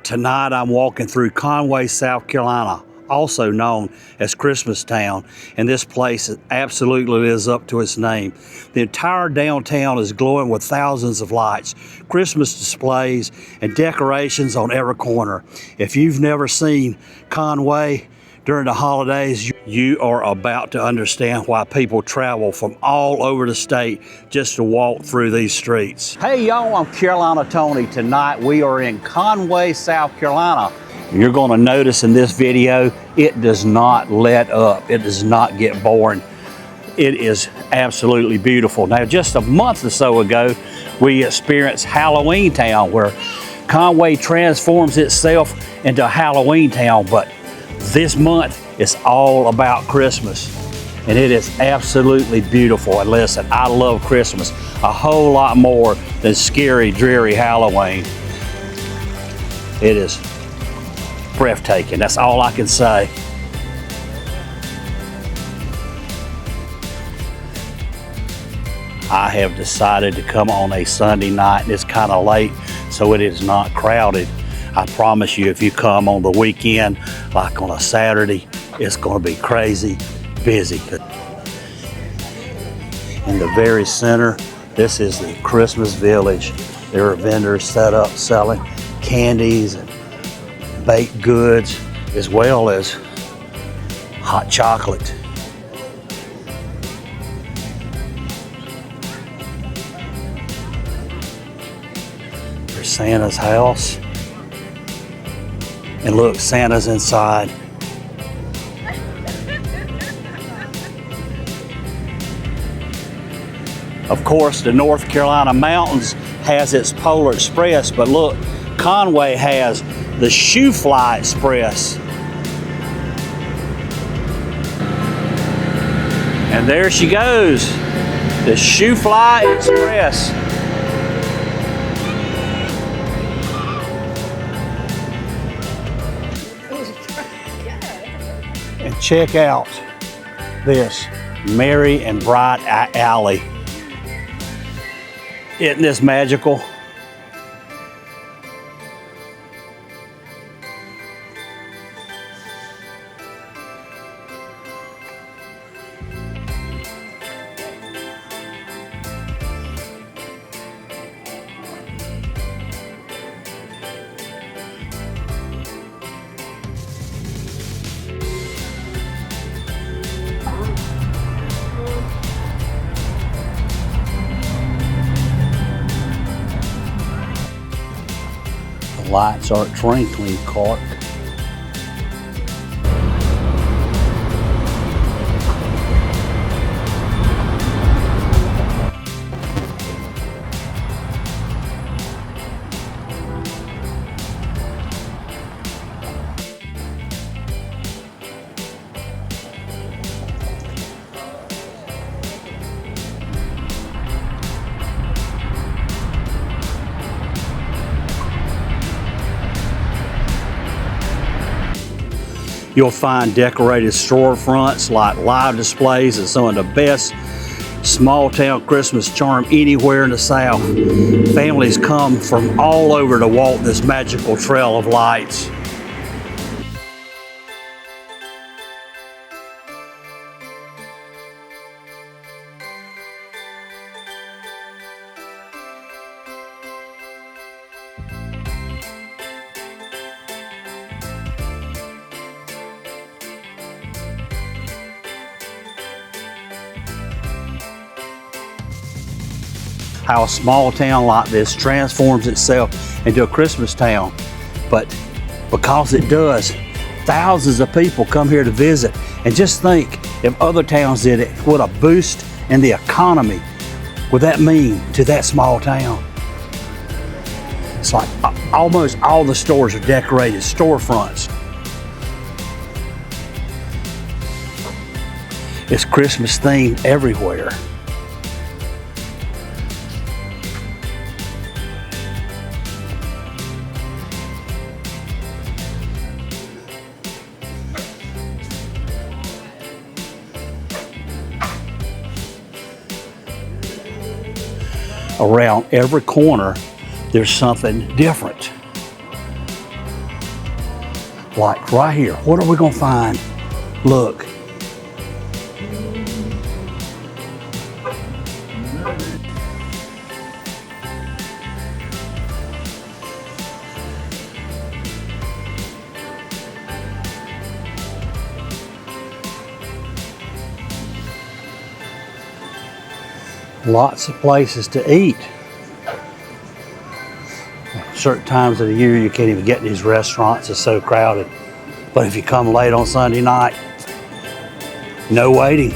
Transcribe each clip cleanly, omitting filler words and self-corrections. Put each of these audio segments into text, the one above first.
Tonight I'm walking through Conway, South Carolina, also known as Christmas Town, and this place absolutely lives up to its name. The entire downtown is glowing with thousands of lights, Christmas displays, and decorations on every corner. If you've never seen Conway during the holidays, you are about to understand why people travel from all over the state just to walk through these streets. Hey y'all, I'm Carolina Tony. Tonight we are in Conway, South Carolina. You're going to notice in this video, it does not let up. It does not get boring. It is absolutely beautiful. Now, just a month or so ago, we experienced Halloween Town, where Conway transforms itself into a Halloween town, but this month is all about Christmas, and it is absolutely beautiful. And listen, I love Christmas a whole lot more than scary, dreary Halloween. It is breathtaking. That's all I can say. I have decided to come on a Sunday night, and it's kind of late, so it is not crowded. I promise you, if you come on the weekend, like on a Saturday, it's going to be crazy busy. In the very center, this is the Christmas Village. There are vendors set up selling candies and baked goods, as well as hot chocolate. There's Santa's house. And look, Santa's inside. Of course, the North Carolina mountains has its Polar Express, but look, Conway has the Shoe Fly Express. And there she goes, the Shoe Fly Express. And check out this Merry and Bright Alley. Isn't this magical? Lights are twinkling, Clark. You'll find decorated storefronts like live displays and some of the best small town Christmas charm anywhere in the South. Families come from all over to walk this magical trail of lights. How a small town like this transforms itself into a Christmas town. But because it does, thousands of people come here to visit. And just think, if other towns did it, what a boost in the economy would that mean to that small town? It's like almost all the stores are decorated storefronts. It's Christmas themed everywhere. Around every corner, there's something different. Like right here. What are we gonna find? Look. Lots of places to eat. Certain times of the year you can't even get in these restaurants, it's so crowded. But if you come late on Sunday night, no waiting.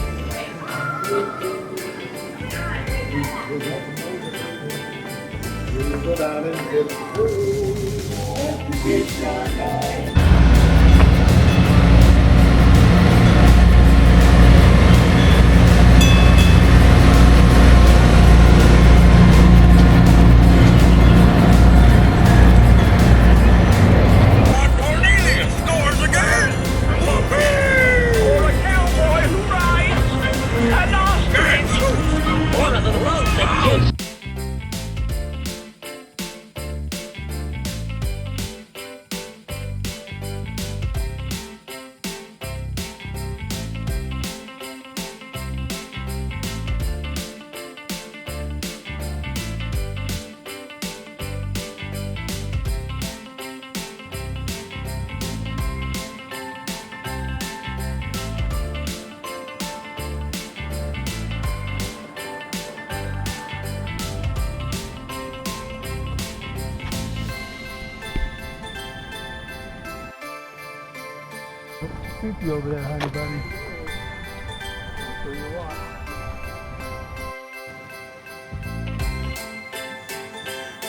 Creepy over there, honey bunny.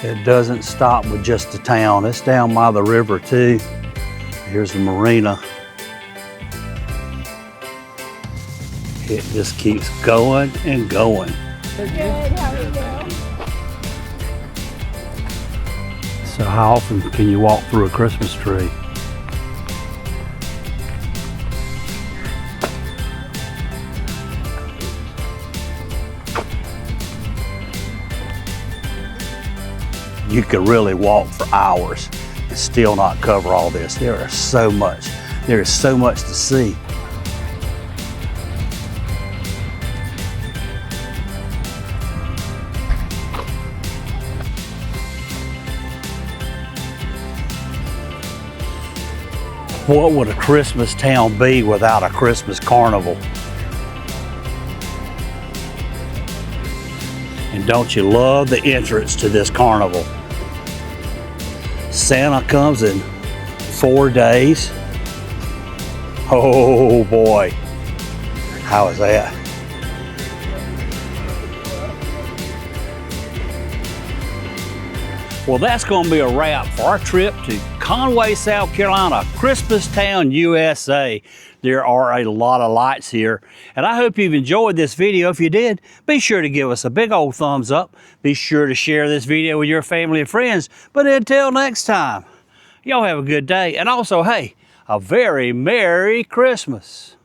It doesn't stop with just the town. It's down by the river too. Here's the Marina. It just keeps going and going. Good, how are you? So how often can you walk through a Christmas tree? You could really walk for hours and still not cover all this. There is so much to see. What would a Christmas town be without a Christmas carnival? And don't you love the entrance to this carnival? Santa comes in 4 days. Oh boy, how is that? Well, that's going to be a wrap for our trip to Conway, South Carolina, Christmas Town, USA. There are a lot of lights here, and I hope you've enjoyed this video. If you did, be sure to give us a big old thumbs up. Be sure to share this video with your family and friends. But until next time, y'all have a good day, and also, hey, a very Merry Christmas.